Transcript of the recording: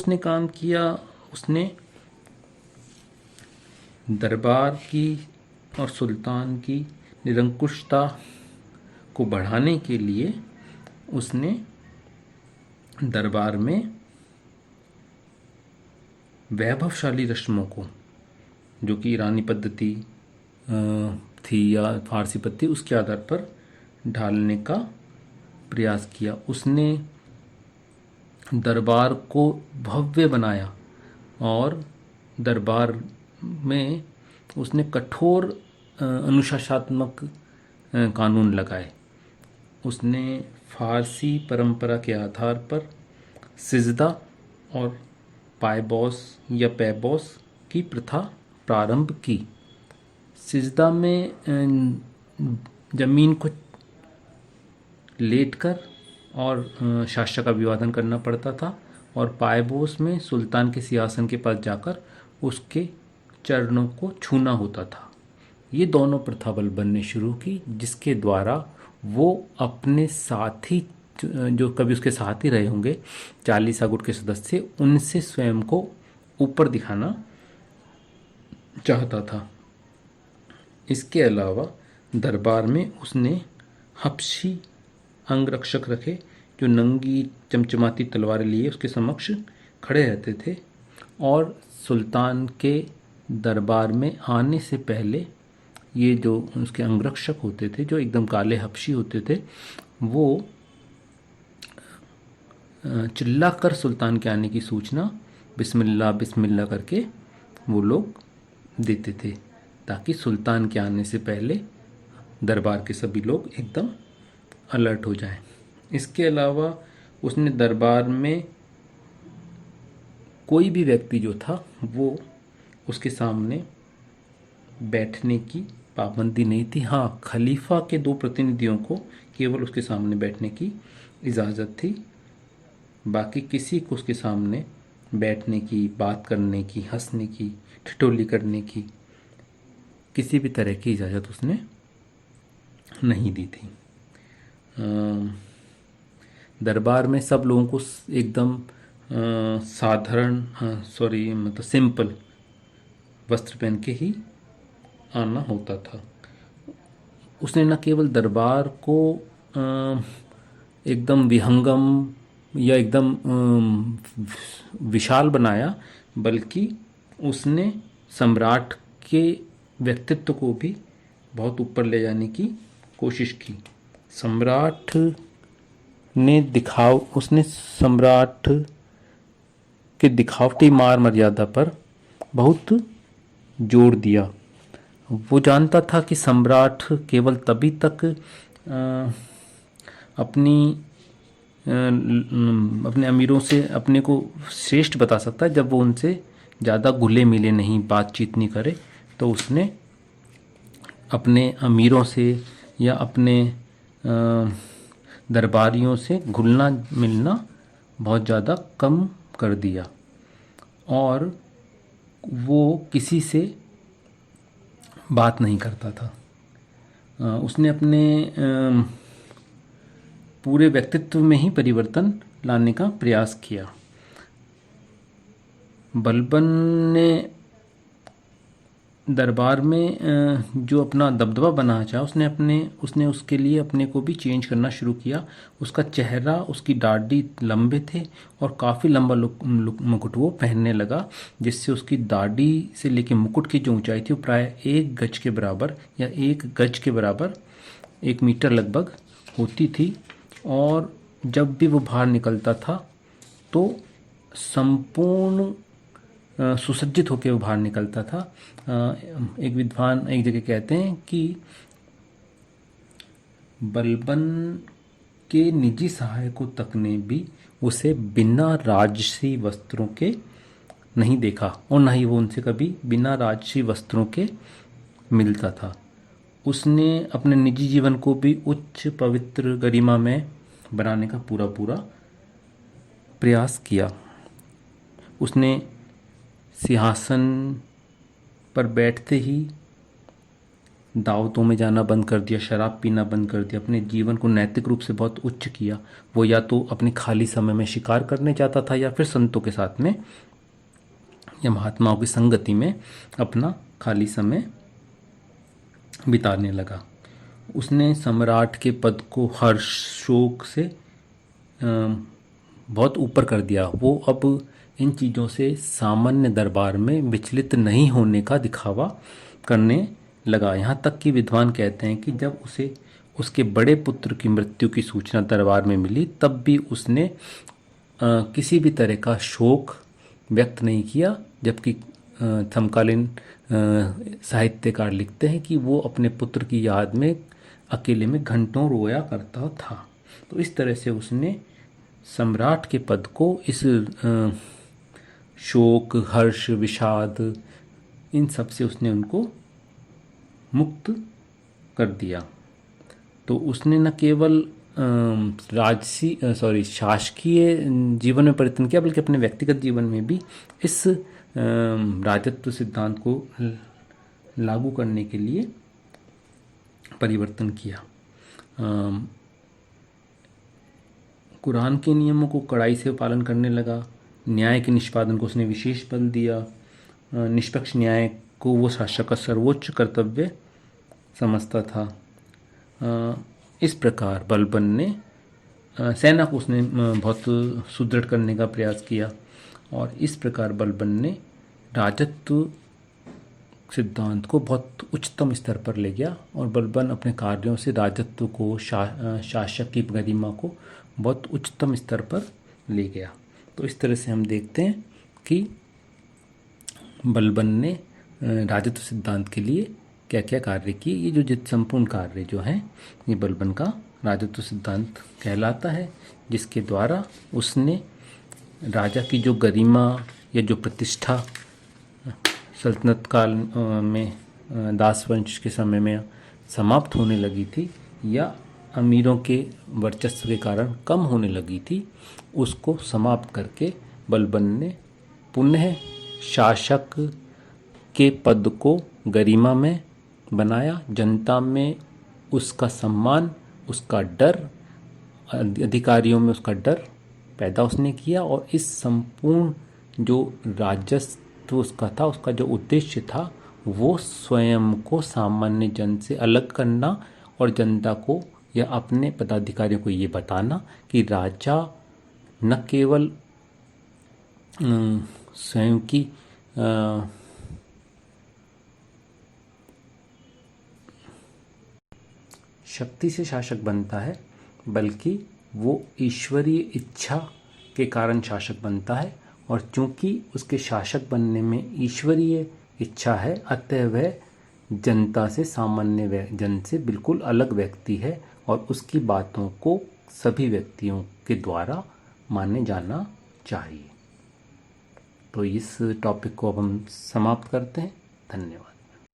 उसने काम किया, उसने दरबार की और सुल्तान की निरंकुशता को बढ़ाने के लिए उसने दरबार में वैभवशाली रस्मों को, जो कि ईरानी पद्धति थी या फारसी पद्धति, उसके आधार पर ढालने का प्रयास किया। उसने दरबार को भव्य बनाया और दरबार में उसने कठोर अनुशासनात्मक कानून लगाए। उसने फारसी परंपरा के आधार पर सिजदा और पायबॉस या पैबॉस की प्रथा प्रारंभ की। सिजदा में जमीन को लेटकर और शास्त्र का अभिवादन करना पड़ता था, और पायबोस में सुल्तान के सिंहासन के पास जाकर उसके चरणों को छूना होता था। ये दोनों प्रथा बल बनने शुरू की, जिसके द्वारा वो अपने साथी, जो कभी उसके साथ ही रहे होंगे 40 गुट के सदस्य, उनसे स्वयं को ऊपर दिखाना चाहता था। इसके अलावा दरबार में उसने हबशी अंगरक्षक रखे, जो नंगी चमचमाती तलवारें लिए उसके समक्ष खड़े रहते थे, और सुल्तान के दरबार में आने से पहले ये जो उसके अंगरक्षक होते थे, जो एकदम काले हबशी होते थे, वो चिल्लाकर सुल्तान के आने की सूचना बिस्मिल्लाह बिस्मिल्लाह करके वो लोग देते थे, ताकि सुल्तान के आने से पहले दरबार के सभी लोग एकदम अलर्ट हो जाएं। इसके अलावा उसने दरबार में कोई भी व्यक्ति जो था वो उसके सामने बैठने की पाबंदी नहीं थी। हाँ, खलीफा के 2 प्रतिनिधियों को केवल उसके सामने बैठने की इजाज़त थी। बाकी किसी को उसके सामने बैठने की, बात करने की, हंसने की, ठिठोली करने की किसी भी तरह की इजाज़त उसने नहीं दी थी। दरबार में सब लोगों को एकदम साधारण मतलब सिंपल वस्त्र पहन के ही आना होता था। उसने न केवल दरबार को एकदम विहंगम या एकदम विशाल बनाया, बल्कि उसने सम्राट के व्यक्तित्व को भी बहुत ऊपर ले जाने की कोशिश की। उसने सम्राट के दिखावटी मार मर्यादा पर बहुत जोर दिया। वो जानता था कि सम्राट केवल तभी तक अपने अमीरों से अपने को श्रेष्ठ बता सकता है जब वो उनसे ज़्यादा घुले मिले नहीं, बातचीत नहीं करे। तो उसने अपने अमीरों से या अपने दरबारियों से घुलना मिलना बहुत ज़्यादा कम कर दिया, और वो किसी से बात नहीं करता था। उसने अपने पूरे व्यक्तित्व में ही परिवर्तन लाने का प्रयास किया। बलबन ने दरबार में जो अपना दबदबा बनाना चाहा, उसने उसके लिए अपने को भी चेंज करना शुरू किया। उसका चेहरा, उसकी दाढ़ी लंबे थे और काफ़ी लंबा मुकुट वो पहनने लगा, जिससे उसकी दाढ़ी से लेकर मुकुट की जो ऊंचाई थी वो प्राय 1 गज के बराबर या 1 गज के बराबर 1 मीटर लगभग होती थी। और जब भी वो बाहर निकलता था तो संपूर्ण सुसज्जित होकर वो बाहर निकलता था। एक विद्वान एक जगह कहते हैं कि बलबन के निजी सहायकों तक ने भी उसे बिना राजसी वस्त्रों के नहीं देखा, और न ही वो उनसे कभी बिना राजसी वस्त्रों के मिलता था। उसने अपने निजी जीवन को भी उच्च पवित्र गरिमा में बनाने का पूरा प्रयास किया। उसने सिंहासन पर बैठते ही दावतों में जाना बंद कर दिया, शराब पीना बंद कर दिया, अपने जीवन को नैतिक रूप से बहुत उच्च किया। वो या तो अपने खाली समय में शिकार करने जाता था या फिर संतों के साथ में या महात्माओं की संगति में अपना खाली समय बिताने लगा। उसने सम्राट के पद को हर्ष शोक से बहुत ऊपर कर दिया। वो अब इन चीज़ों से सामान्य दरबार में विचलित नहीं होने का दिखावा करने लगा। यहाँ तक कि विद्वान कहते हैं कि जब उसे उसके बड़े पुत्र की मृत्यु की सूचना दरबार में मिली तब भी उसने किसी भी तरह का शोक व्यक्त नहीं किया, जबकि समकालीन साहित्यकार लिखते हैं कि वो अपने पुत्र की याद में अकेले में घंटों रोया करता था। तो इस तरह से उसने सम्राट के पद को इस शोक, हर्ष, विषाद, इन सब से उसने उनको मुक्त कर दिया। तो उसने न केवल शासकीय जीवन में परिवर्तन किया बल्कि अपने व्यक्तिगत जीवन में भी इस राजत्व सिद्धांत को लागू करने के लिए परिवर्तन किया। कुरान के नियमों को कड़ाई से पालन करने लगा। न्याय के निष्पादन को उसने विशेष बल दिया। निष्पक्ष न्याय को वो शासक का सर्वोच्च कर्तव्य समझता था। इस प्रकार बलबन ने सेना को उसने बहुत सुदृढ़ करने का प्रयास किया और इस प्रकार बलबन ने राजत्व सिद्धांत को बहुत उच्चतम स्तर पर ले गया और बलबन अपने कार्यों से राजत्व को शासक की गरिमा को बहुत उच्चतम स्तर पर ले गया। तो इस तरह से हम देखते हैं कि बलबन ने राजत्व सिद्धांत के लिए क्या क्या कार्य किए। ये जो संपूर्ण कार्य जो हैं ये बलबन का राजत्व सिद्धांत कहलाता है, जिसके द्वारा उसने राजा की जो गरिमा या जो प्रतिष्ठा सल्तनत काल में दासवंश के समय में समाप्त होने लगी थी या अमीरों के वर्चस्व के कारण कम होने लगी थी, उसको समाप्त करके बलबन ने पुनः शासक के पद को गरिमा में बनाया। जनता में उसका सम्मान, उसका डर, अधिकारियों में उसका डर पैदा उसने किया और इस संपूर्ण जो राजस्व उसका था, उसका जो उद्देश्य था वो स्वयं को सामान्य जन से अलग करना और जनता को या अपने पदाधिकारियों को ये बताना कि राजा न केवल स्वयं की शक्ति से शासक बनता है बल्कि वो ईश्वरीय इच्छा के कारण शासक बनता है और चूंकि उसके शासक बनने में ईश्वरीय इच्छा है अतः वह जनता से, सामान्य जन से बिल्कुल अलग व्यक्ति है और उसकी बातों को सभी व्यक्तियों के द्वारा माने जाना चाहिए। तो इस टॉपिक को अब हम समाप्त करते हैं। धन्यवाद।